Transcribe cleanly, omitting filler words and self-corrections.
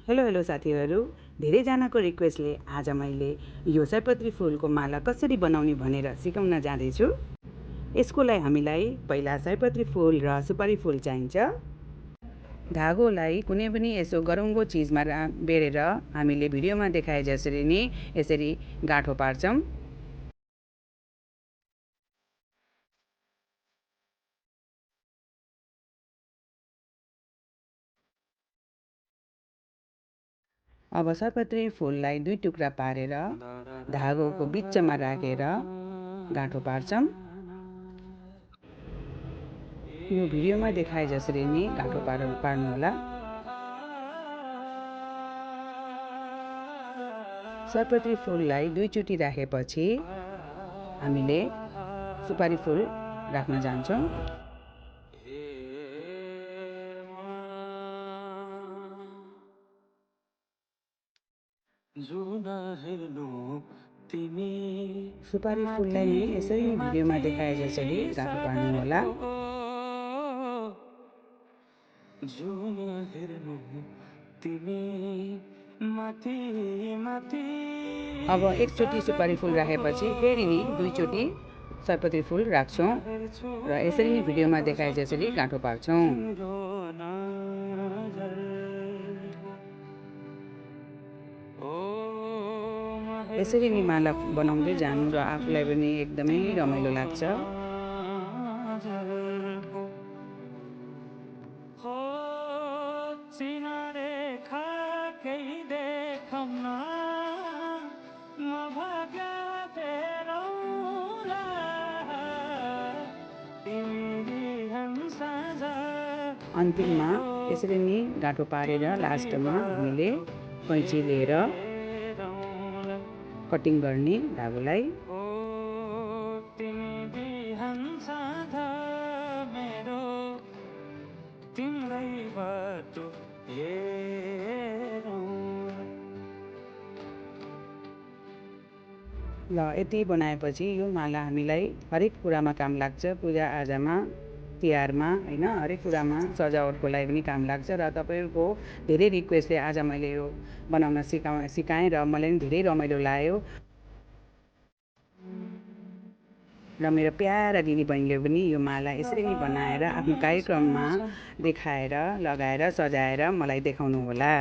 Hello साथीहरू, धेरैजनाको रिक्वेस्टले आज मैले यो सयपत्री फुलको माला कसरी बनाउने भनेर सिकाउन जाँदैछु। यसको लागि हामीलाई पहिला सयपत्री फुल र सुपारी फुल चाहिन्छ। धागोलाई कुनै पनि यसो गरुङ्गो चिजमा बेरेर हामीले भिडियोमा देखाए जसरी नै यसरी गाँठो पार्छौँ। अब सयपत्री फुललाई 2 टुक्रा पारेर धागोको बिचमा राखेर गाँठो पार्छौँ। यो भिडियोमा देखाए जसरी नै गाँठो पार्नुहोला। सयपत्री फुललाई 2 चोटि राखेपछि हामीले सुपारी फुल राख्न जान्छौँ। सुपारी फुललाई नि यसरी भिडियोमा देखाए जसरी गाँठो पार्नुहोला। अब एकचोटि सुपारी फुल राखेपछि फेरि 2 चोटि सयपत्री फुल राख्छौँ र यसरी नै भिडियोमा देखाए जसरी गाँठो पार्छौँ। यसरी नै माला बनाउँदै जानु र आफूलाई पनि एकदमै रमाइलो लाग्छ। अन्तिममा यसरी नै गाँठो पारेर लास्टमा हामीले कैँची लिएर कटिङ गर्ने धागोलाई। ल यति बनाएपछि यो माला हामीलाई हरेक कुरामा काम लाग्छ। पूजाआजामा, तिहारमा हैन, हरेक कुरामा सजावटको लागि पनि काम लाग्छ। र तपाईँहरूको धेरै रिक्वेस्टले आज मैले यो बनाउन सिकाएँ र मलाई पनि धेरै रमाइलो लाग्यो। र मेरो प्यारा दिदीबहिनीले पनि यो माला यसरी नै बनाएर आफ्नो कार्यक्रममा देखाएर, लगाएर, सजाएर मलाई देखाउनु होला।